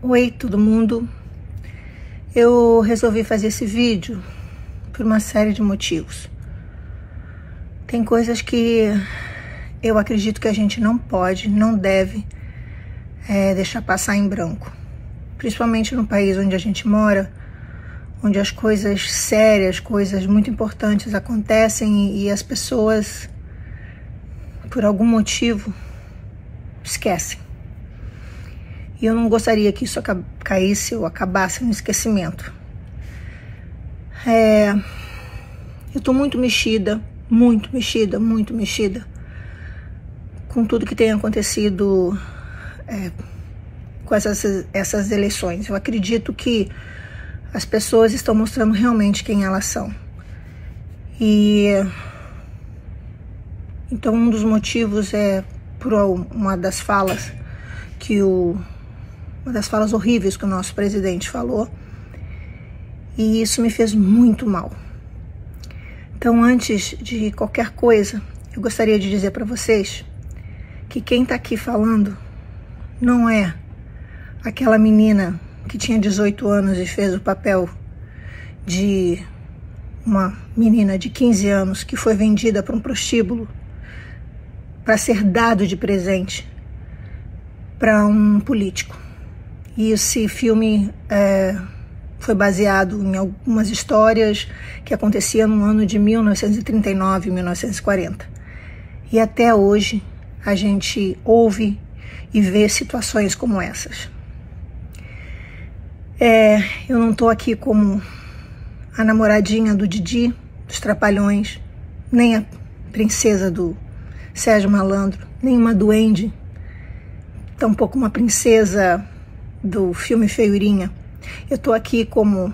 Oi, todo mundo. Eu resolvi fazer esse vídeo por uma série de motivos. Tem coisas que eu acredito que a gente não pode, não deve deixar passar em branco. Principalmente no país onde a gente mora, onde as coisas sérias, coisas muito importantes acontecem e as pessoas, por algum motivo, esquecem. E eu não gostaria que isso caísse ou acabasse no esquecimento. Eu tô muito mexida com tudo que tem acontecido com essas eleições. Eu acredito que as pessoas estão mostrando realmente quem elas são. Então um dos motivos é por uma das falas horríveis que o nosso presidente falou, e isso me fez muito mal. Então, antes de qualquer coisa, eu gostaria de dizer para vocês que quem está aqui falando não é aquela menina que tinha 18 anos e fez o papel de uma menina de 15 anos que foi vendida para um prostíbulo para ser dado de presente para um político. E esse filme foi baseado em algumas histórias que aconteciam no ano de 1939 e 1940. E até hoje a gente ouve e vê situações como essas. Eu não estou aqui como a namoradinha do Didi, dos Trapalhões, nem a princesa do Sérgio Malandro, nem uma duende, tampouco uma princesa do filme Feiurinha. Eu estou aqui como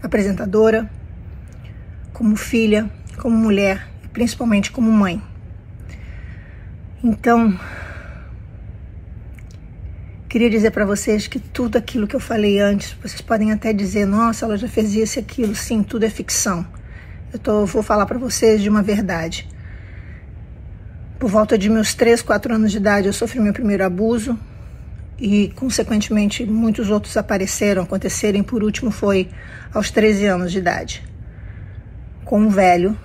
apresentadora, como filha, como mulher e principalmente como mãe. Então, queria dizer para vocês que tudo aquilo que eu falei antes, vocês podem até dizer, nossa, ela já fez isso e aquilo. Sim, tudo é ficção. Vou falar para vocês de uma verdade. Por volta de meus 3, 4 anos de idade, eu sofri meu primeiro abuso e, consequentemente, muitos outros aconteceram. E, por último, foi aos 13 anos de idade, com um velho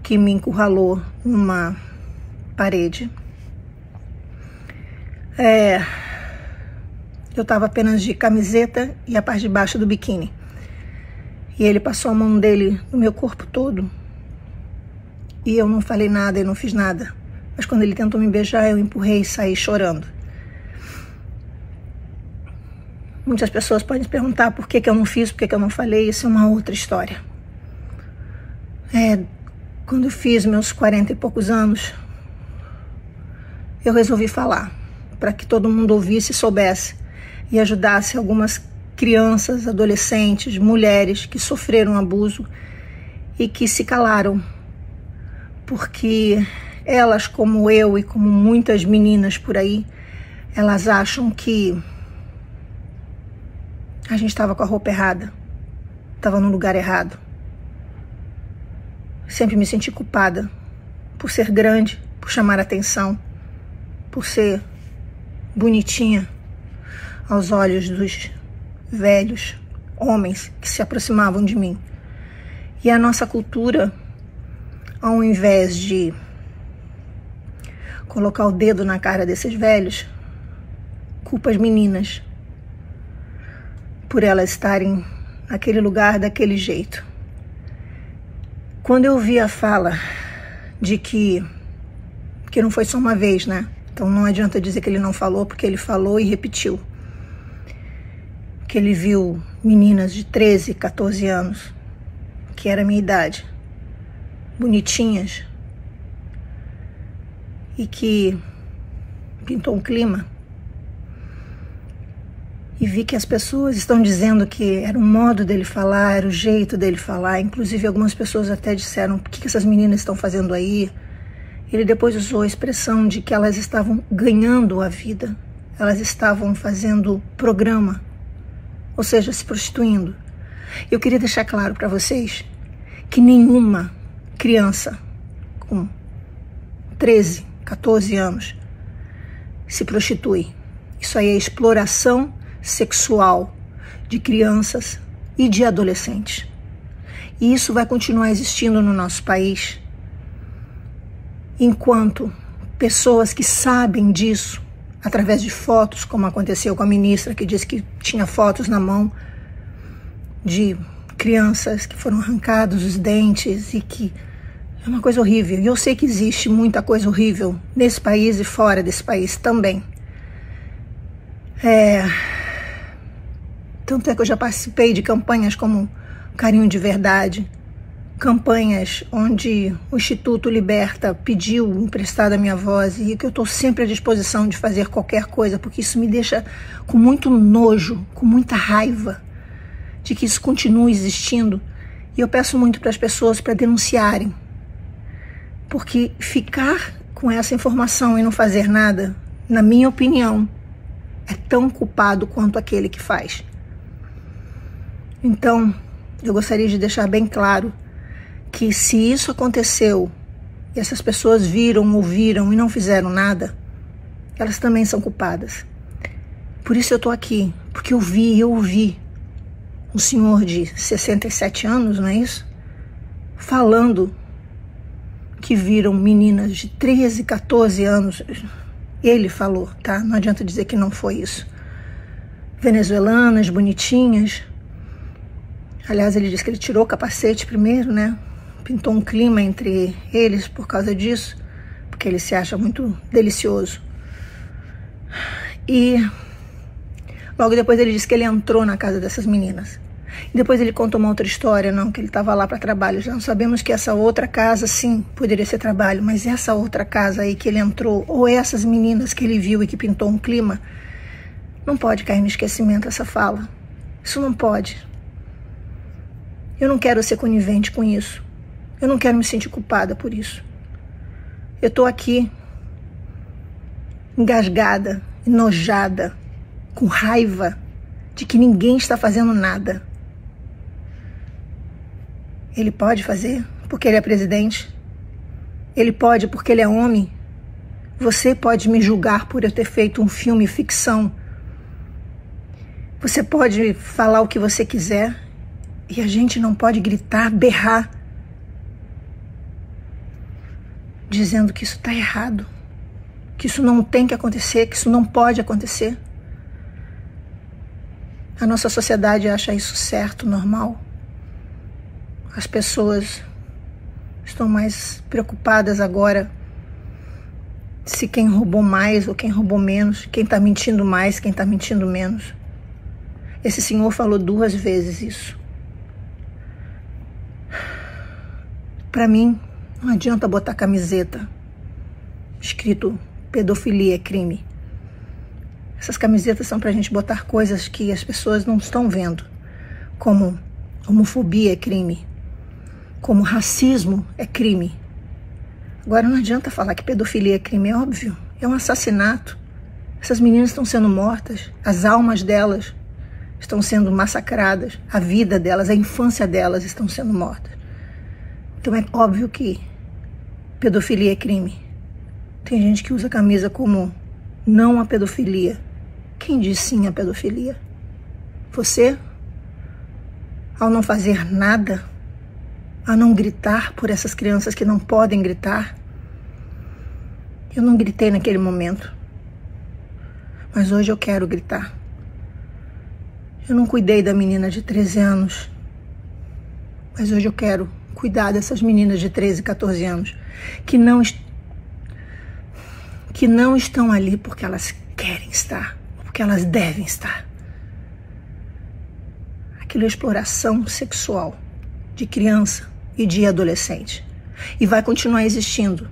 que me encurralou numa parede. Eu estava apenas de camiseta e a parte de baixo do biquíni. E ele passou a mão dele no meu corpo todo. E eu não falei nada, eu não fiz nada. Mas quando ele tentou me beijar, eu empurrei e saí chorando. Muitas pessoas podem se perguntar por que eu não fiz, por que eu não falei. Isso é uma outra história. Quando eu fiz meus 40 e poucos anos, eu resolvi falar, para que todo mundo ouvisse e soubesse, e ajudasse algumas crianças, adolescentes, mulheres que sofreram abuso e que se calaram, porque elas, como eu e como muitas meninas por aí, elas acham que a gente estava com a roupa errada, estava no lugar errado. Sempre me senti culpada por ser grande, por chamar atenção, por ser bonitinha aos olhos dos velhos homens que se aproximavam de mim. E a nossa cultura, ao invés de colocar o dedo na cara desses velhos, culpa as meninas por elas estarem naquele lugar daquele jeito. Quando eu vi a fala de que não foi só uma vez, né? Então não adianta dizer que ele não falou, porque ele falou e repetiu. Que ele viu meninas de 13, 14 anos, que era a minha idade, bonitinhas, e que pintou um clima. E vi que as pessoas estão dizendo que era o modo dele falar, era o jeito dele falar. Inclusive algumas pessoas até disseram, o que essas meninas estão fazendo aí? Ele depois usou a expressão de que elas estavam ganhando a vida. Elas estavam fazendo programa, ou seja, se prostituindo. Eu queria deixar claro para vocês que nenhuma criança com 13, 14 anos se prostitui. Isso aí é exploração sexual de crianças e de adolescentes. E isso vai continuar existindo no nosso país enquanto pessoas que sabem disso, através de fotos, como aconteceu com a ministra, que disse que tinha fotos na mão de crianças que foram arrancados os dentes e que é uma coisa horrível. E eu sei que existe muita coisa horrível nesse país e fora desse país também. Tanto é que eu já participei de campanhas como Carinho de Verdade, campanhas onde o Instituto Liberta pediu emprestada a minha voz, e que eu estou sempre à disposição de fazer qualquer coisa, porque isso me deixa com muito nojo, com muita raiva de que isso continue existindo. E eu peço muito para as pessoas para denunciarem, porque ficar com essa informação e não fazer nada, na minha opinião, é tão culpado quanto aquele que faz. Então, eu gostaria de deixar bem claro que se isso aconteceu e essas pessoas viram, ouviram e não fizeram nada, elas também são culpadas. Por isso eu estou aqui, porque eu ouvi um senhor de 67 anos, não é isso? Falando que viram meninas de 13, 14 anos. Ele falou, tá? Não adianta dizer que não foi isso. Venezuelanas, bonitinhas. Aliás, ele disse que ele tirou o capacete primeiro, né? Pintou um clima entre eles por causa disso, porque ele se acha muito delicioso. E logo depois ele disse que ele entrou na casa dessas meninas. E depois ele contou uma outra história, não, que ele estava lá para trabalho. Já não sabemos que essa outra casa, sim, poderia ser trabalho, mas essa outra casa aí que ele entrou, ou essas meninas que ele viu e que pintou um clima, não pode cair no esquecimento essa fala. Isso não pode. Eu não quero ser conivente com isso. Eu não quero me sentir culpada por isso. Eu estou aqui engasgada, enojada, com raiva de que ninguém está fazendo nada. Ele pode fazer porque ele é presidente. Ele pode porque ele é homem. Você pode me julgar por eu ter feito um filme ficção. Você pode falar o que você quiser e a gente não pode gritar, berrar, dizendo que isso está errado, que isso não tem que acontecer, que isso não pode acontecer. A nossa sociedade acha isso certo, normal. As pessoas estão mais preocupadas agora se quem roubou mais ou quem roubou menos, quem está mentindo mais, quem está mentindo menos. Esse senhor falou 2 vezes isso. Para mim, não adianta botar camiseta escrito pedofilia é crime. Essas camisetas são para a gente botar coisas que as pessoas não estão vendo, como homofobia é crime, como racismo é crime. Agora não adianta falar que pedofilia é crime, é óbvio, é um assassinato. Essas meninas estão sendo mortas, as almas delas estão sendo massacradas, a vida delas, a infância delas estão sendo mortas. Então é óbvio que pedofilia é crime. Tem gente que usa a camisa como não a pedofilia. Quem diz sim à pedofilia? Você, ao não fazer nada, a não gritar por essas crianças que não podem gritar. Eu não gritei naquele momento, mas hoje eu quero gritar. Eu não cuidei da menina de 13 anos, mas hoje eu quero cuidar dessas meninas de 13, 14 anos que não estão ali porque elas querem estar, porque elas devem estar. Aquilo é exploração sexual de criança e de adolescente. E vai continuar existindo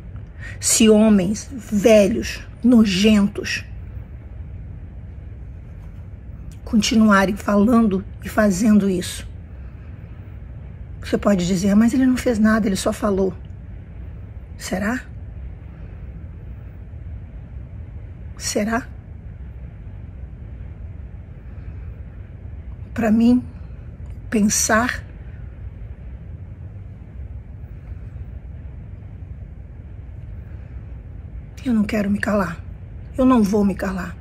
se homens velhos, nojentos, continuarem falando e fazendo isso. Você pode dizer, mas ele não fez nada, ele só falou. Será? Será? Para mim, pensar eu não quero me calar. Eu não vou me calar.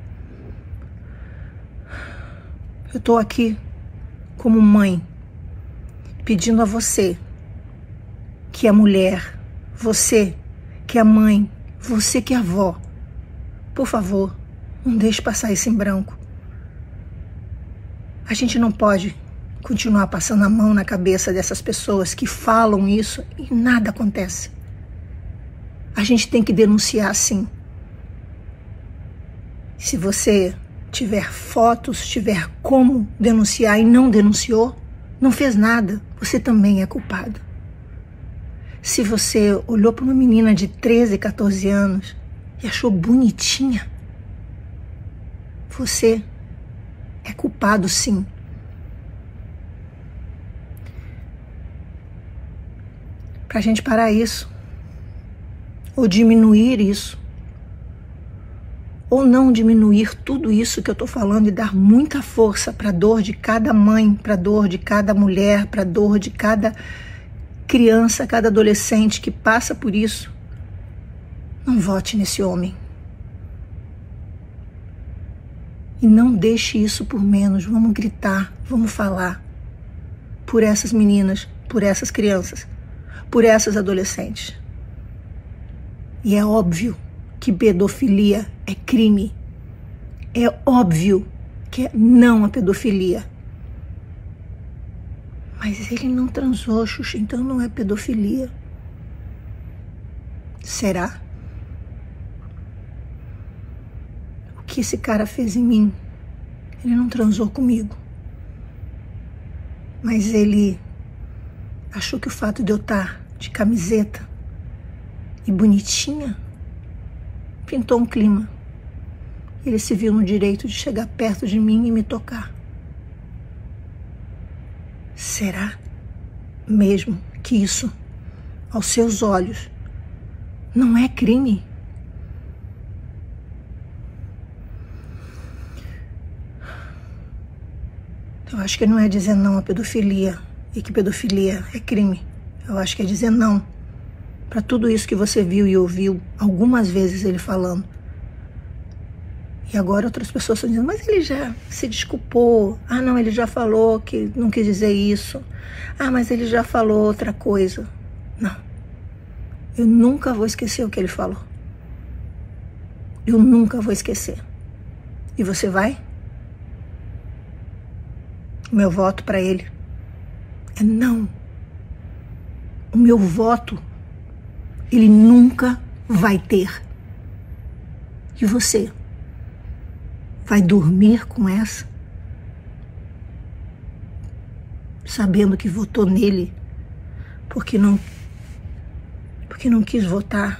Eu estou aqui como mãe, pedindo a você, que é mulher, você que é mãe, você que é avó, por favor, não deixe passar isso em branco. A gente não pode continuar passando a mão na cabeça dessas pessoas que falam isso e nada acontece. A gente tem que denunciar, sim. Se você tiver fotos, tiver como denunciar e não denunciou, não fez nada, você também é culpado. Se você olhou para uma menina de 13, 14 anos e achou bonitinha, você é culpado, sim. Para a gente parar isso, ou diminuir isso, ou não diminuir tudo isso que eu estou falando e dar muita força para a dor de cada mãe, para a dor de cada mulher, para a dor de cada criança, cada adolescente que passa por isso, não vote nesse homem. E não deixe isso por menos. Vamos gritar, vamos falar por essas meninas, por essas crianças, por essas adolescentes. E é óbvio que pedofilia é crime. É óbvio que é não a pedofilia. Mas ele não transou, Xuxa, então não é pedofilia. Será? O que esse cara fez em mim? Ele não transou comigo. Mas ele achou que o fato de eu estar de camiseta e bonitinha pintou um clima. Ele se viu no direito de chegar perto de mim e me tocar. Será mesmo que isso, aos seus olhos, não é crime? Eu acho que não é dizer não à pedofilia e que pedofilia é crime. Eu acho que é dizer não para tudo isso que você viu e ouviu algumas vezes ele falando. E agora outras pessoas estão dizendo, mas ele já se desculpou. Ah, não, ele já falou que não quis dizer isso. Ah, mas ele já falou outra coisa. Não. Eu nunca vou esquecer o que ele falou. Eu nunca vou esquecer. E você vai? O meu voto para ele é não. O meu voto ele nunca vai ter. E você vai dormir com essa? Sabendo que votou nele porque não quis votar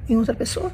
em outra pessoa?